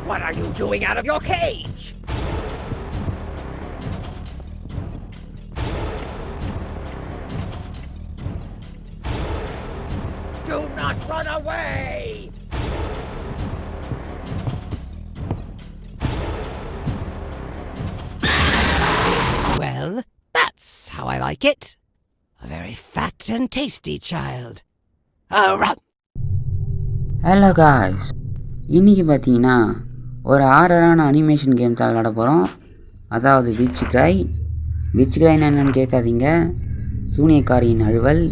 What are you doing out of your cage? Do not run away! Well, that's how I like it. A very fat and tasty child. Hello guys, இன்றைக்கி பார்த்தீங்கன்னா ஒரு ஆரரான animation game தான் விளாட போகிறோம். அதாவது which கிரைனா என்னென்னு கேட்காதீங்க. சூனியக்காரியின் அழுவல்,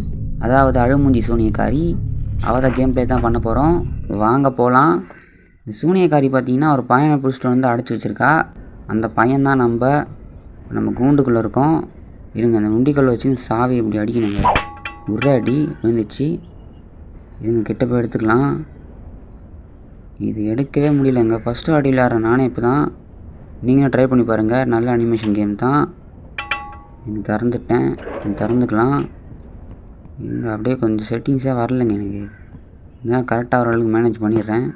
அதாவது அழுமூஞ்சி சூனியக்காரி. அவள் தான் கேம் ப்ளே தான் பண்ண போகிறோம். வாங்க போகலாம். இந்த சூனியக்காரி பார்த்தீங்கன்னா ஒரு பையனை பிடிச்சிட்டு வந்து அடைச்சி வச்சுருக்கா. அந்த பையன்தான் நம்ம கூண்டுக்குள்ளே இருக்கோம். இருங்க, அந்த முண்டிக்கல்லை வச்சு சாவி இப்படி அடிக்கணுங்க. ஒரு அடி விழுந்துச்சு. இருங்க, கிட்ட போய் எடுத்துக்கலாம். இது எடுக்கவே முடியலங்க. ஃபஸ்ட்டு வாட்டி விளையாடுற நானே இப்போ தான். நீங்களும் ட்ரை பண்ணி பாருங்கள். நல்ல அனிமேஷன் கேம் தான். எனக்கு திறந்துக்கலாம். இங்கே அப்படியே கொஞ்சம் செட்டிங்ஸே வரலைங்க எனக்கு. இதான் கரெக்டாக ஓரளவுக்கு மேனேஜ் பண்ணிடுறேன்.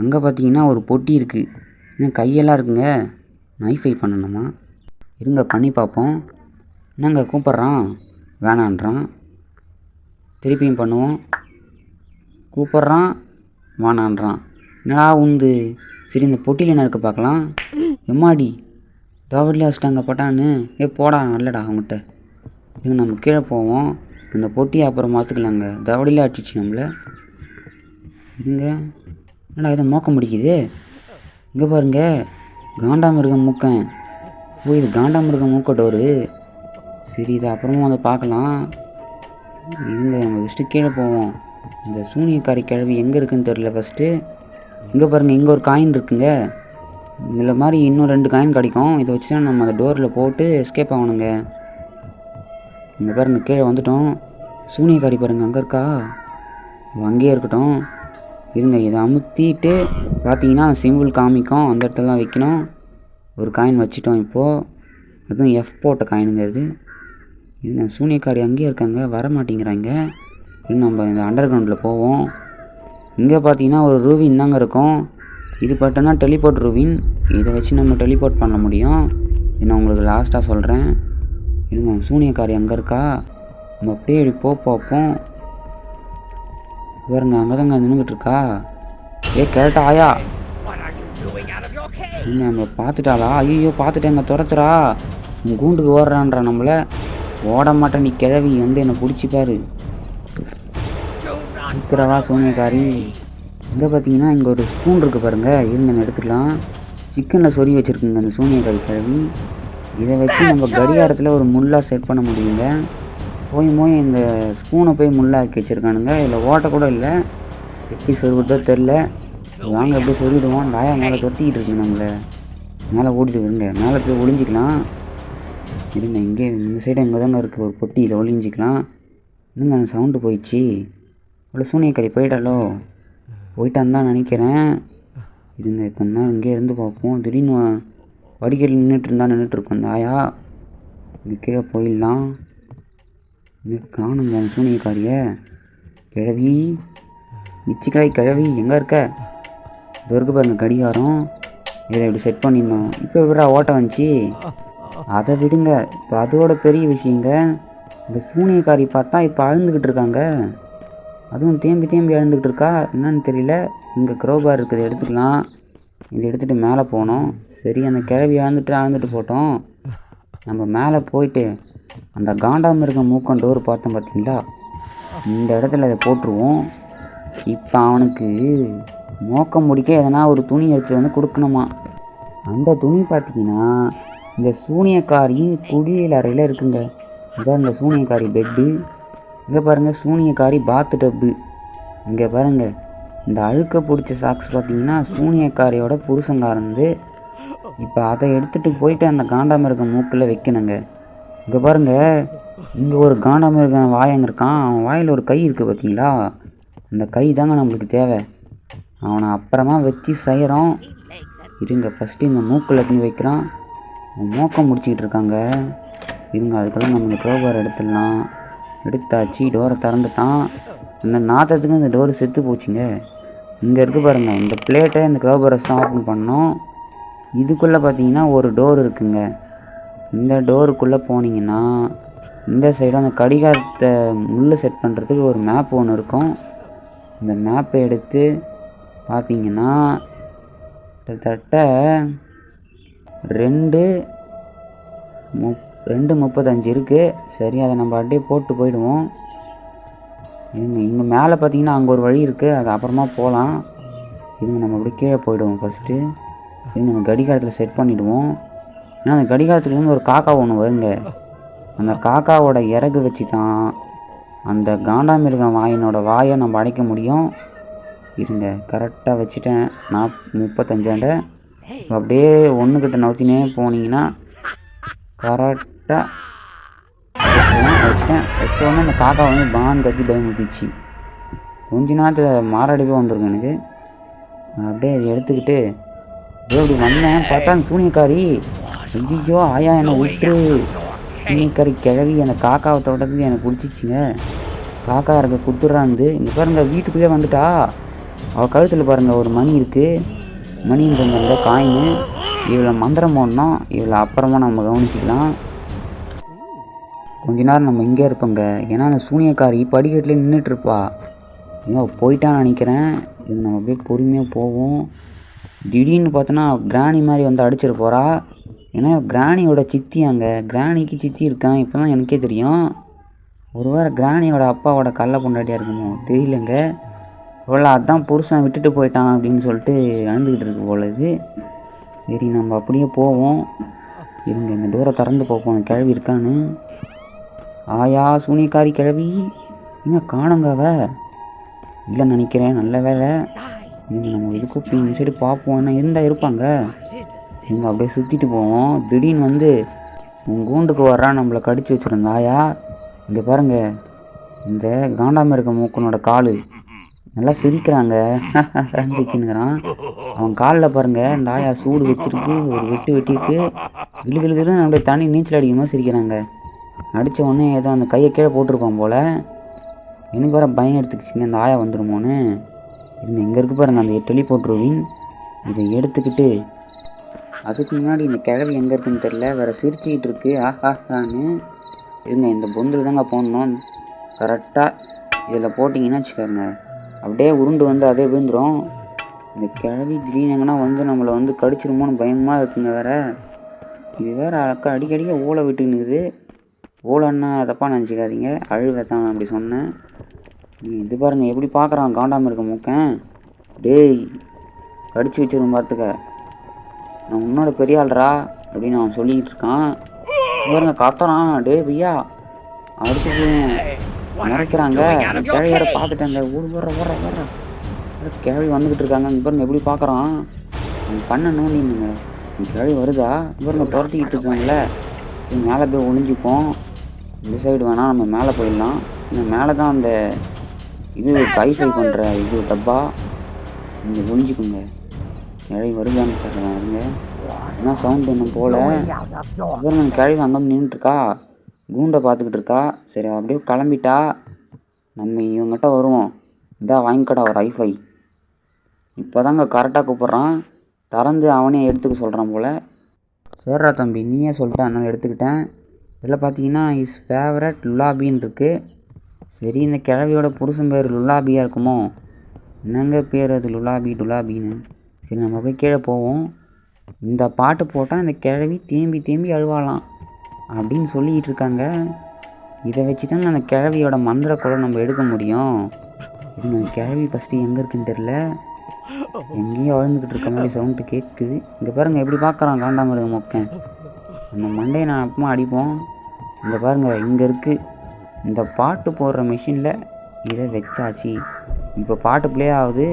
அங்கே பார்த்தீங்கன்னா ஒரு பொட்டி இருக்குது. இன்னும் கையெல்லாம் இருக்குங்க. நைஃபை பண்ணணுமா? இருங்க பண்ணி பார்ப்போம். என்னங்க கூப்பிட்றான், வேணான்றான். திருப்பியும் பண்ணுவோம். கூப்பிட்றான், வானான்றான். என்னடா உந்து. சரி, இந்த பொட்டியில் என்ன இருக்குது பார்க்கலாம். எம்மாடி தவறிலே வச்சிட்டாங்க பட்டான்னு. போடா நல்லடா அவங்ககிட்ட. இவங்க நம்ம கீழே போவோம். இந்த பொட்டியை அப்புறம் மாற்றிக்கலாங்க. தவடியில் அடிச்சிச்சு நம்மளை. இதுங்க என்னடா இதை மோக்க முடிக்குது. இங்கே பாருங்க, காண்டாமிருகம் மூக்கன். இது காண்டாமிருகம் மூக்க டோரு. சரி, இதை அப்புறமா வந்து பார்க்கலாம். இதுங்க நம்ம ஃபஸ்ட்டு கீழே போவோம். இந்த சூனியக்காரி கிழவி எங்கே இருக்குதுன்னு தெரில. ஃபஸ்ட்டு இங்கே பாருங்கள், இங்கே ஒரு காயின் இருக்குங்க. இதில் மாதிரி இன்னும் 2 காயின் கிடைக்கும். இதை வச்சு தான் நம்ம அந்த டோரில் போட்டு எஸ்கேப் ஆகணுங்க. இங்கே பாருங்கள், கீழே வந்துட்டோம். சூனியக்காரி பாருங்கள் அங்கே இருக்கா. அங்கேயே இருக்கட்டும். இருங்க, இதை அமுத்திட்டு பார்த்தீங்கன்னா சிம்பிள் காமிக்கும். அந்த இடத்துல தான் வைக்கணும். ஒரு காயின் வச்சுட்டோம். இப்போது அதுவும் எஃப் போட்ட காயினுங்க அது. இருங்க, சூனியக்காரி அங்கேயே இருக்காங்க, வர மாட்டேங்கிறாங்க. இன்னும் நம்ம இந்த அண்டர் கிரவுண்டில் போவோம். இங்கே பார்த்தீங்கன்னா ஒரு ரூவின் தாங்க இருக்கும். இது பார்த்தோன்னா டெலிபோர்ட் ரூவின். இதை வச்சு நம்ம டெலிபோர்ட் பண்ண முடியும். இது நான் உங்களுக்கு லாஸ்ட்டாக சொல்கிறேன். இருங்க, சூனியக்காரி அங்கே இருக்கா. நம்ம அப்படியே இப்படி பார்ப்போம். பாருங்க, அங்கே தாங்க நின்றுக்கிட்டு இருக்கா. கேட்டா ஆயா. இல்லை, நம்ம பார்த்துட்டாளா? ஐயோ பார்த்துட்டேங்க, துரத்துறா. கூண்டுக்கு ஓடுறான்றா நம்மளை. ஓட மாட்டேன் நீ கிழவி, வந்து என்னை பிடிச்சிப்பாரு. இருக்கிறவா சூனியக்காரி. இங்கே பார்த்தீங்கன்னா இங்கே ஒரு ஸ்பூன் இருக்குது பாருங்கள். இருங்க எடுத்துக்கலாம். சிக்கனில் சொறி வச்சுருக்குங்க அந்த சூனியக்காரி கிழவி. இதை வச்சு நம்ம கடிகாரத்தில் ஒரு முள்ளாக செட் பண்ண முடியுங்க. போய் இந்த ஸ்பூனை போய் முள்ளாக்கி வச்சுருக்கானுங்க. இதில் ஓட்ட கூட இல்லை. எப்படி சொருவிட்டோ தெரில. வாங்க எப்படி சொருவிடுவோம். அந்த ஆயா மேலே தொத்திக்கிட்டு இருக்குங்க நம்மளை. மேலே ஓடிட்டு வருங்க. மேலே போய் ஒளிஞ்சிக்கலாம். இருங்க, இங்கே இந்த சைடு எங்கே தாங்க இருக்குது ஒரு பொட்டியில் ஒளிஞ்சிக்கலாம். இன்னுங்க அந்த சவுண்டு போயிடுச்சு. அவ்வளோ சூனியக்காரி போயிட்டாலோ. போயிட்டான்னு தான் நினைக்கிறேன். இருங்க கொஞ்ச நேரம் இங்கே இருந்து பார்ப்போம். திடீர்னு வடிகட்டில் நின்றுட்டுருக்கோம் அந்த ஆயா. இங்கே கீழே போயிடலாம். இங்கே காணுங்க அந்த சூனியக்காரியை. கிழவி, மிச்சிக்காய் கிழவி எங்கே இருக்க? இது இருக்கு பாருங்க கடிகாரம். இதை இப்படி செட் பண்ணிடணும். இப்போ விட ஓட்டம் வந்துச்சு. அதை விடுங்க. இப்போ அதோட பெரிய விஷயங்க, இந்த சூனியக்காரி பார்த்தா இப்போ அழுந்துக்கிட்டு இருக்காங்க. அதுவும் தேம்பி அழுந்துக்கிட்டு இருக்கா. என்னன்னு தெரியல. இங்கே க்ரோபார் இருக்குது, எடுத்துக்கலாம். இதை எடுத்துகிட்டு மேலே போனோம். சரி, அந்த கிழவி அழுந்துட்டு போட்டோம். நம்ம மேலே போயிட்டு அந்த காண்டாமிருகம் மூக்கம் டோர் பார்த்தோம் பார்த்தீங்களா, இந்த இடத்துல அதை போட்டுருவோம். இப்போ அவனுக்கு மோக்கம் முடிக்க எதனா ஒரு துணி எடுத்துகிட்டு வந்து கொடுக்கணுமா. அந்த துணி பார்த்தீங்கன்னா இந்த சூனியக்காரியின் குளியல் அறையில் இருக்குங்க. இதான் இந்த சூனியக்காரி பெட்டு. இங்கே பாருங்கள், சூனியக்காரி பாத்து டப்பு. இங்கே பாருங்கள், இந்த அழுக்க பிடிச்ச சாக்ஸ் பார்த்தீங்கன்னா சூனியக்காரியோட புருஷங்காரந்து. இப்போ அதை எடுத்துகிட்டு போயிட்டு அந்த காண்டாமிருகம் மூக்கில் வைக்கணுங்க. இங்கே பாருங்கள், இங்கே ஒரு காண்டாமிருகம் வாயங்க இருக்கான். அவன் வாயில் ஒரு கை இருக்குது பார்த்தீங்களா. அந்த கை தாங்க நம்மளுக்கு தேவை. அவனை அப்புறமா வச்சு செய்கிறோம். இருங்க, ஃபஸ்ட்டு இந்த மூக்கில் எடுத்துன்னு வைக்கிறான். மோக்கம் முடிச்சிக்கிட்டு இருக்காங்க. இருங்க, அதுக்குள்ளே நம்ம இந்த க்ரோபார் எடுத்துடலாம். எடுத்தாச்சு. டோரை திறந்துட்டான். அந்த நாத்தத்துக்கு இந்த டோரு செத்து போச்சுங்க. இங்கே இருக்குது பாருங்கள், இந்த பிளேட்டை இந்த க்ரௌபரஸ் தான் ஓப்பன் பண்ணோம். இதுக்குள்ளே பார்த்தீங்கன்னா ஒரு டோர் இருக்குங்க. இந்த டோருக்குள்ளே போனீங்கன்னா இந்த சைடு அந்த கடிகாரத்தை முள்ளு செட் பண்ணுறதுக்கு ஒரு மேப் ஒன்று இருக்கும். இந்த மேப்பை எடுத்து பார்த்தீங்கன்னா கிட்டத்தட்ட 2:35 இருக்குது. சரி, அதை நம்ம அப்படியே போட்டு போயிடுவோம். இங்கே மேலே பார்த்தீங்கன்னா அங்கே ஒரு வழி இருக்குது, அது அப்புறமா போகலாம். இதுங்க நம்ம அப்படியே கீழே போயிடுவோம். ஃபஸ்ட்டு இதுங்க அந்த கடிகாரத்தில் செட் பண்ணிவிடுவோம். ஏன்னா அந்த கடிகாரத்துக்கு வந்து ஒரு காக்கா ஒன்று வருங்க. அந்த காக்காவோட இறகு வச்சு தான் அந்த காண்டாமிருகம் வாயினோட வாயை நம்ம அடைக்க முடியும். இருங்க, கரெக்டாக வச்சுட்டேன். 35 அப்படியே ஒன்றுக்கிட்ட நவுத்தினே போனீங்கன்னா கரெக்டாக வச்சுட்டேன். ஃபஸ்ட்டு ஒன்று அந்த காக்கா வந்து பான் கத்தி பயமுறுத்திச்சு. கொஞ்ச நேரத்தில் மாரடைப்பே வந்திருக்கும் எனக்கு. அப்படியே அதை எடுத்துக்கிட்டு அப்படி வந்தேன். பார்த்தா அந்த சூனியக்காரி, ஐயோ ஆயா என்னை விட்டுரு, சூனியக்காரி கிழவி அந்த காக்காவை தோட்டத்துக்கு எனக்கு பிடிச்சிச்சிங்க. காக்கா இருக்க குத்துறாந்து இங்கே பாருங்கள், வீட்டுக்குள்ளே வந்துட்டா. அவள் கழுத்தில் பாருங்கள் ஒரு மணி இருக்குது. மணின்ற காயின். இவளை மந்திரம் போடணும். இவளை அப்புறமா நம்ம கவனிச்சிக்கலாம். கொஞ்ச நேரம் நம்ம இங்கே இருப்போங்க. ஏன்னா அந்த சூனியக்காரி படிக்கட்டில் நின்றுட்டுருப்பா. ஏன் போயிட்டான்னு நினைக்கிறேன். இது நம்ம அப்படியே பொறுமையாக போவோம். திடீர்னு பார்த்தோன்னா கிராணி மாதிரி வந்து அடிச்சிட போகிறா. ஏன்னா கிராணியோட சித்தி, அங்கே கிராணிக்கு சித்தி இருக்கான். இப்போ தான் எனக்கே தெரியும். ஒருவேளை கிராணியோட அப்பாவோட கள்ள பொண்டாட்டியாக இருக்குமோ தெரியலங்க. இவ்வளோ அதான் புருஷன் விட்டுட்டு போயிட்டான் அப்படின்னு சொல்லிட்டு அழுந்துக்கிட்டு இருக்கு போல இது. சரி, நம்ம அப்படியே போவோம். இருங்க, இந்த டோரை திறந்து பார்ப்போம் கிழவி இருக்கான்னு. ஆயா சூனியக்காரி கிழவி இங்கே காணுங்கவ இல்லைன்னு நினைக்கிறேன். நல்ல வேலை. நம்ம இதுக்கு இந்த சைடு பார்ப்போம், என்ன இருந்தால் இருப்பாங்க. நீங்கள் அப்படியே சுற்றிட்டு போவோம். திடீர்னு வந்து உங்கள் கூண்டுக்கு வர்றா, நம்மளை கடிச்சு வச்சுருந்த ஆயா. இங்கே பாருங்கள், இந்த காண்டாமிருக மூக்கனோட கால் நல்லா சிரிக்கிறாங்க. சிரிச்சுன்னுக்கிறான். அவன் காலில் பாருங்கள், இந்த ஆயா சூடு வச்சுருக்கு, ஒரு வெட்டிருக்கு. கிளுகிளுன்னு அப்படியே தண்ணி நீச்சல் அடிக்கும்போது சிரிக்கிறாங்க. அடித்த உடனே ஏதோ அந்த கையை கீழே போட்டிருப்பான் போல். எனக்கு வேறு பயம் எடுத்துக்கிச்சிங்க, இந்த ஆயா வந்துடுமோன்னு. இருங்க, இங்கே இருக்குது பாருங்கள் அந்த டெலிபோர்ட். இதை எடுத்துக்கிட்டு அதுக்கு முன்னாடி இந்த கிழவி எங்கே இருக்குன்னு தெரில, வேறு சிரிச்சுக்கிட்டு இருக்கு ஆஹான்னு. இருங்க, இந்த பொந்தில் தாங்க போடணும். கரெக்டாக இதில் போட்டிங்கன்னா வச்சுக்கோங்க, அப்படியே உருண்டு வந்து அதே விழுந்துடும். இந்த கிழவி திடீர்னு எங்கன்னா வந்து நம்மளை வந்து கடிச்சிருமோன்னு பயமாக இருக்குங்க. வேறு இது வேறு அடிக்கடிக்க ஓலை விட்டுன்னுக்குது. ஓலைன்னா தப்பாக நினச்சிக்காதீங்க, அழுவை தான் அப்படி சொன்னேன். இது பாருங்கள் எப்படி பார்க்குறான் காண்டாமிருக மூக்கன். டேய் கடிச்சு வச்சிரும் பார்த்துக்க, நான் உன்னோட பெரிய ஆள்றா அப்படின்னு அவன் சொல்லிக்கிட்டு இருக்கான். பாருங்க கத்துறான். டே பையா அடிச்சு மறைக்கிறாங்க. கிழவி வேற பார்த்துட்டாங்க. வர்ற கிழவி வந்துக்கிட்டு இருக்காங்க. இங்கே பாருங்க எப்படி பார்க்குறான். அவன் பண்ண நோண்டிங்க. கிழவி வருதா பாருங்க, துரத்திக்கிட்டு இருக்காங்களே. மேலே போய் ஒளிஞ்சிப்போம். இந்த சைடு வேணால் நம்ம மேலே போயிடலாம். இந்த மேலே தான் அந்த இது கைஃபை பண்ணுற இது டப்பா. இங்கே ஒளிஞ்சிக்குங்க. கிழவி வருதான்னு சொல்கிறாங்க. ஏன்னா சவுண்ட் ஒன்றும் போல். அப்புறம் கிழவி அங்கே நின்றுட்டுருக்கா, கூண்டை பார்த்துக்கிட்டு இருக்கா. சரி அப்படியே கிளம்பிட்டா. நம்ம இவங்ககிட்ட வருவோம். இதா வாங்கிக்கடா ஒரு ஐஃபை. இப்போ தாங்க கரெக்டாக கூப்பிட்றான். திறந்து அவனே எடுத்துக்க சொல்கிறான் போல். சரிடா தம்பி, நீயே சொல்லிட்டேன், அதனால் எடுத்துக்கிட்டேன். இதில் பார்த்தீங்கன்னா இஸ் ஃபேவரட் லுலாபின்னு இருக்குது. சரி, இந்த கிழவியோட புருஷன் பேர் லுலாபியாக இருக்குமோ? என்னங்க பேர் அது, டுலாபின்னு. சரி, நம்ம போய் கீழே போவோம். இந்த பாட்டு போட்டால் இந்த கிழவி தேம்பி அழுவாலாம் அப்படின்னு சொல்லிக்கிட்டு இருக்காங்க. இதை வச்சு தான் அந்த கிழவியோட மந்திர குலை நம்ம எடுக்க முடியும். இந்த கிழவி ஃபஸ்ட்டு எங்கே இருக்குன்னு தெரில, எங்கேயோ அழுந்துக்கிட்டு இருக்க மாதிரி சவுண்டு கேட்குது. இங்கே பாருங்கள் எப்படி பார்க்குறான் காண்டாமிருக மூக்கன். அந்த மண்டையை நான் அப்பமா அடிப்போம். இங்கே பாருங்கள் இங்கே இருக்குது. இந்த பாட்டு போடுற மிஷினில் இதை வச்சாச்சு. இப்போ பாட்டு ப்ளே ஆகுது.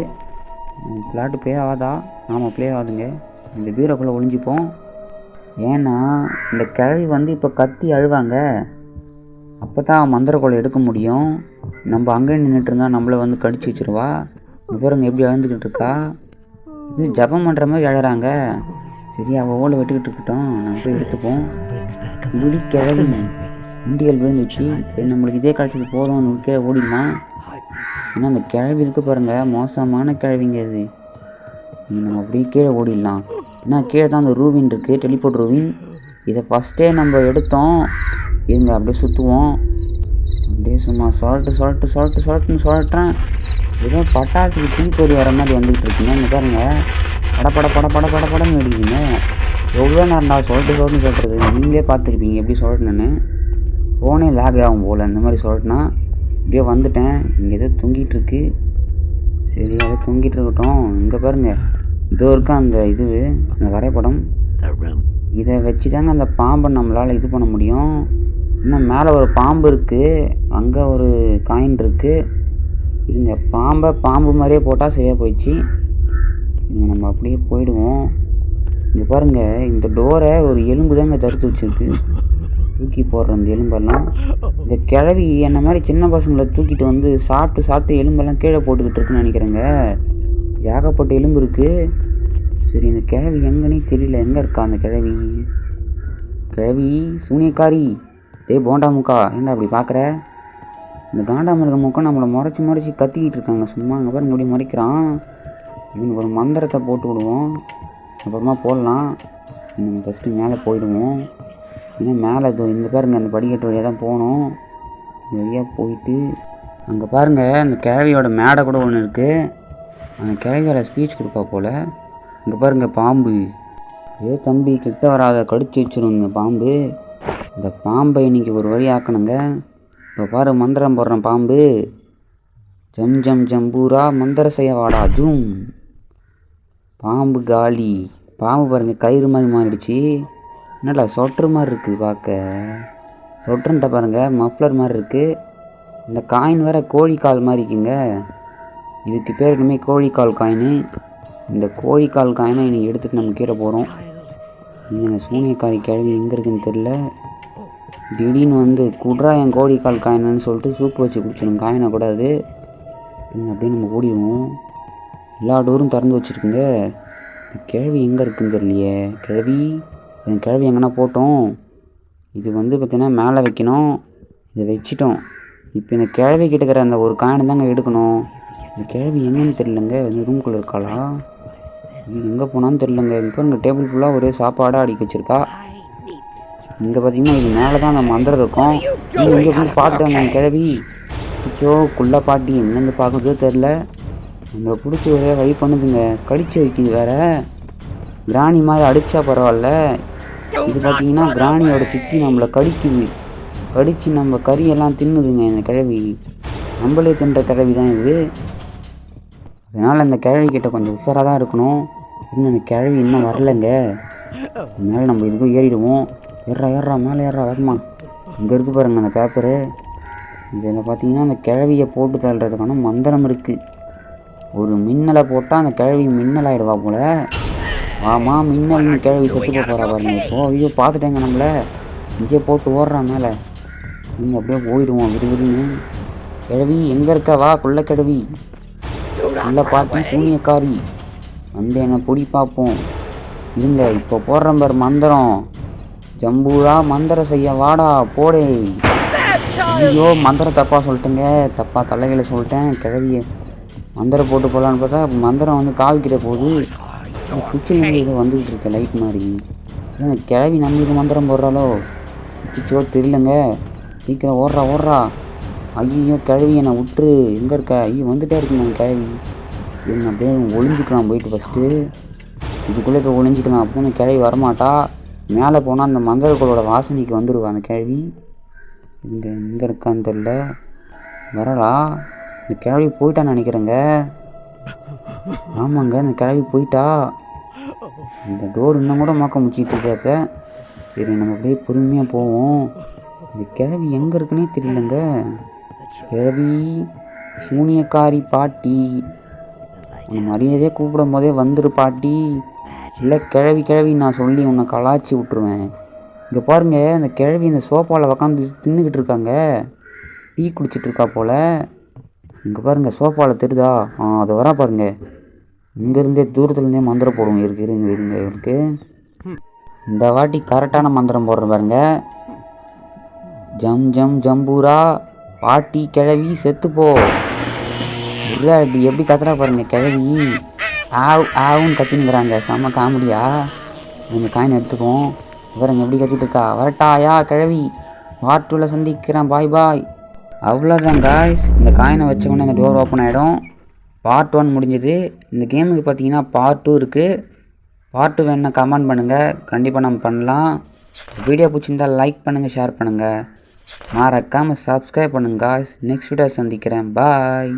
பிளாட்டு ப்ளே ஆகாதா? ஆமாம் ப்ளே ஆகுதுங்க. இந்த பீரோக்குள்ளே ஒளிஞ்சிப்போம். ஏன்னா இந்த கிழவி வந்து இப்போ கத்தி அழுவாங்க. அப்போ தான் மந்திரக்கோளை எடுக்க முடியும். நம்ம அங்கே நின்றுட்டு இருந்தால் நம்மளை வந்து கடிச்சு வச்சுருவா. பாருங்க எப்படி அழுந்துக்கிட்டு இருக்கா. இது ஜபம் பண்ணுற மாதிரி அழகிறாங்க. சரி, அவள் ஓலை வெட்டுக்கிட்டு இருக்கட்டும், நம்ம போய் எடுத்துப்போம். இப்படி கிழவி முண்டிகள் விழுந்துச்சு. சரி, நம்மளுக்கு இதே கிடச்சது போதும், நுக்கே ஓடிடலாம். ஏன்னா அந்த கிழவி இருக்குது பாருங்கள், மோசமான கிழவிங்க அது. நம்ம அப்படியே கீழே ஓடிடலாம். ஏன்னா கீழே தான் அந்த ரூவின் இருக்குது, டெலிபோர்ட் ரூவின். இதை ஃபஸ்ட்டே நம்ம எடுத்தோம். இருங்க அப்படியே சுற்றுவோம். அப்படியே சும்மா சொல்லிட்டுன்னு சொல்லிட்டேன். ஏதோ பட்டாசுக்கு தீப்பொறி வர மாதிரி வந்துக்கிட்டு இருக்குங்க. இங்கே பாருங்கள், படன்னு வெடிக்குதுங்க. எவ்வளோ நேரம்டா சொல்லிட்டுன்னு சொல்கிறது. நீங்களே பார்த்துருப்பீங்க எப்படி சொல்லட்டுன்னு. ஃபோனே லேக் ஆகும் போல் அந்த மாதிரி சொல்லட்டுனா. இப்படியே வந்துட்டேன். இங்கே ஏதோ தொங்கிட்டுருக்கு. சரி, அதை தொங்கிட்டு இருக்கட்டும். இங்கே பாருங்கள், இதோ இருக்கா அந்த அந்த வரைபடம். இதை வச்சு தாங்க அந்த பாம்பை நம்மளால் இது பண்ண முடியும். இன்னும் மேலே ஒரு பாம்பு இருக்குது, அங்கே ஒரு காயின் இருக்குது. இருங்க, பாம்பு மாதிரியே போட்டால் சரியாக போயிடுச்சு. இங்கே நம்ம அப்படியே போயிடுவோம். இங்கே பாருங்கள், இந்த டோரை ஒரு எலும்பு தாங்க தடுத்து வச்சுருக்கு. தூக்கி போடுற அந்த எலும்பெல்லாம். இந்த கிழவி என்ன மாதிரி சின்ன பசங்களை தூக்கிட்டு வந்து சாப்பிட்டு எலும்பெல்லாம் கீழே போட்டுக்கிட்டு இருக்குன்னு நினைக்கிறேங்க. ஏகப்பட்ட எலும்பு இருக்குது. சரி, இந்த கிழவி எங்கன்னே தெரியல. எங்கே இருக்கா அந்த கிழவி? சூனியக்காரி, போண்டா முக்கா, ஏன்டா அப்படி பார்க்குற? இந்த காண்டா மிருக முக்கா நம்மளை முறைச்சி கத்திக்கிட்டு இருக்காங்க சும்மா. அங்கே பாருங்க இப்படி முறைக்கிறான். இவனுக்கு ஒரு மந்திரத்தை போட்டு விடுவோம், அப்புறமா போடலாம். நம்ம ஃபஸ்ட்டு மேலே போயிடுவோம். ஏன்னா மேலே இந்த பாருங்கள், அந்த படிக்கட்டு வழியாக தான் போகணும். வழியாக போயிட்டு அங்கே பாருங்கள், அந்த கிழவியோட மேடை கூட ஒன்று இருக்குது. அந்த கிழவியோட ஸ்பீச் கொடுப்பா போல். இங்கே பாருங்கள் பாம்பு. தம்பி கிட்ட வராத, கடிச்சு வச்சிரும் இந்த பாம்பு. இந்த பாம்பை இன்றைக்கி ஒரு வழி ஆக்கணுங்க. இப்போ பாரு, மந்திரம் போடுறேன். பாம்பு ஜம் ஜம்பூரா மந்திர செய்ய வாடா ஜூம். பாம்பு காலி. பாம்பு பாருங்கள், கயிறு மாதிரி மாறிடுச்சு. என்னடா சொட்ரு மாதிரி இருக்குது பார்க்க. சொட்ருன்ட்ட பாருங்கள், மஃப்ளர் மாதிரி இருக்குது. இந்த காயின் வேறு கோழிக்கால் மாதிரி இருக்குங்க. இதுக்கு பேர் இனிமேல் கோழிக்கால் காயின். இந்த கோழிக்கால் காயினை இன்னைக்கு எடுத்துகிட்டு நம்ம கீழே போகிறோம். நீங்கள் இந்த சூனியக்காரி கிழவி எங்கே இருக்குன்னு தெரில. திடீர்னு வந்து குட்ரா என் கோழிக்கால் காயின்னு சொல்லிட்டு சூப்பு வச்சு குடிச்சிடும். காயினை கூடாது. அப்படியே நம்ம ஓடிடுவோம். எல்லா டோரும் திறந்து வச்சுருக்குங்க. இந்த கிழவி எங்கே இருக்குன்னு தெரியலையே. கிழவி எங்கன்னா போட்டோம். இது வந்து பார்த்திங்கன்னா மேலே வைக்கணும். இதை வச்சிட்டோம். இப்போ இந்த கிழவி கிட்ட இருக்கிற அந்த ஒரு காயினை தாங்க எடுக்கணும். இந்த கிழவி எங்கேன்னு தெரியலங்க. இந்த ரூம்குள்ளே இருக்காளா? எங்கே போனான்னு தெரிலங்க. இப்போ இங்கே டேபிள் ஃபுல்லாக ஒரே சாப்பாடாக அடிக்க வச்சுருக்கா. இங்கே பார்த்தீங்கன்னா இது மேலே தான் அந்த மந்திரம் இருக்கும். இங்கே வந்து பார்த்துட்டாங்க அந்த கிழவி. பிடிச்சோ குள்ள பாட்டி எங்கேருந்து பார்க்குறதோ தெரில. நம்மளை பிடிச்சி ஒரே வழி பண்ணுதுங்க. கடிச்சு வைக்கிது வேறு. கிராணி மாதிரி அடித்தா பரவாயில்ல. இது பார்த்தீங்கன்னா கிராணியோட சித்தி நம்மளை கடித்து நம்ம கறியெல்லாம் தின்னுதுங்க இந்த கிழவி. நம்மளே தின்ற கிழவி தான் இது. அதனால் அந்த கிழவிக்கிட்ட கொஞ்சம் உஷாராக தான் இருக்கணும். இன்னும் அந்த கிழவி இன்னும் வரலைங்க. மேலே நம்ம இதுக்கும் ஏறிடுவோம். ஏறா மேலே வேகமா. இங்கே இருக்குது பாருங்கள் அந்த பேப்பரு. இதில் பார்த்தீங்கன்னா அந்த கிழவியை போட்டு தள்ளுறதுக்கான மந்திரம் இருக்குது. ஒரு மின்னலை போட்டால் அந்த கிழவி மின்னல் ஆகிடுவா போல். ஆமாம், மின்னல்னு கிழவி செத்து போகிறா பாருங்க. இப்போது ஐயோ பார்த்துட்டேங்க நம்மளை. இங்கே போட்டு ஓடுறான் மேலே. நீங்கள் அப்படியே போயிடுவோம் விறுவிறுன்னு. கிழவி எங்கே இருக்கா? வா குள்ள கிழவி, குள்ள பாட்டி சூனியக்காரி, வந்து என்னை பொடி பார்ப்போம். இருங்க இப்போ போடுற பாரு மந்திரம். ஜம்பூரா மந்திரம் செய்ய வாடா போடே. ஐயோ மந்திரம் தப்பாக சொல்லிட்டேங்க. தப்பாக தலைகளை சொல்லிட்டேன். கிழவியை மந்திரம் போட்டு போகலான்னு பார்த்தா மந்திரம் வந்து கால் கிட்ட போகுது. குச்சிலேருந்து ஏதோ வந்துக்கிட்டு இருக்க லைட் மாதிரி. கிழவி நம்மளுக்கு மந்திரம் போடுறாலோ குச்சிச்சோ தெரியலங்க. சீக்கிரம் ஓடுறா. ஐயோ கிழவி என்னை விட்டுரு. எங்கே இருக்க? ஐயோ வந்துட்டே இருக்குங்க அந்த கிழவி. இவங்க அப்படியே ஒளிஞ்சிக்கலாம் போயிட்டு ஃபஸ்ட்டு. இதுக்குள்ளே இப்போ ஒளிஞ்சிக்கலாம். அப்போ அந்த கிழவி வரமாட்டா. மேலே போனால் அந்த மந்திரங்களோட வாசனைக்கு வந்துடுவா அந்த கிழவி. எங்கே இருக்கான்னு தெரில. வரலா. இந்த கிழவி போயிட்டான்னு நினைக்கிறேங்க. ஆமாங்க, இந்த கிழவி போயிட்டா. இந்த டோர் இன்னும் கூட மாக்க முடிச்சிட்டு இருக்காத. சரி நம்ம அப்படியே பொறுமையாக போவோம். இந்த கிழவி எங்கே இருக்குன்னே தெரியலங்க. கிழவி சூனியக்காரி பாட்டி, உன்னை மரியாதையே கூப்பிடும் போதே வந்துரு பாட்டி. இல்லை கிழவி நான் சொல்லி உன்னை கலாச்சி விட்ருவேன். இங்கே பாருங்க, இந்த கிழவி இந்த சோஃபாவில் உக்காந்து தின்னுக்கிட்டு இருக்காங்க. டீ குடிச்சிட்ருக்கா போல். இங்கே பாருங்கள் சோஃபாவில் தெரியுதா? அதை வரா பாருங்க. இங்கேருந்தே தூரத்துலேருந்தே மந்திரம் போடுவோம். இருங்க இவருக்கு இந்த வாட்டி கரெக்டான மந்திரம் போடுறேன் பாருங்க. ஜம்பூரா பாட்டி கிழவி செத்துப்போ. ஒரே அடி எப்படி கத்துறா பாருங்க கிழவி. ஆவுன்னு கத்தினுங்கிறாங்க. செம்ம காமெடியா. இந்த காயின் எடுத்துப்போம். இவருங்க எப்படி கத்திட்டு இருக்கா. வரட்டாயா கிழவி. பார்ட் 2ல் சந்திக்கிறேன். பாய். அவ்வளோதான் காய்ஸ். இந்த காயினை வச்சோன்னே அந்த டோர் ஓப்பன் ஆகிடும். பார்ட் 1 முடிஞ்சது. இந்த கேமுக்கு பார்த்தீங்கன்னா பார்ட் 2 இருக்குது. பார்ட் 2 வேணுன்னா கமெண்ட் பண்ணுங்கள். கண்டிப்பாக நம்ம பண்ணலாம். வீடியோ பிடிச்சிருந்தால் லைக் பண்ணுங்கள், ஷேர் பண்ணுங்கள், மறக்காமல் சப்ஸ்கிரைப் பண்ணுங்கள் காய்ஸ். நெக்ஸ்ட் வீடியோ சந்திக்கிறேன். பாய்.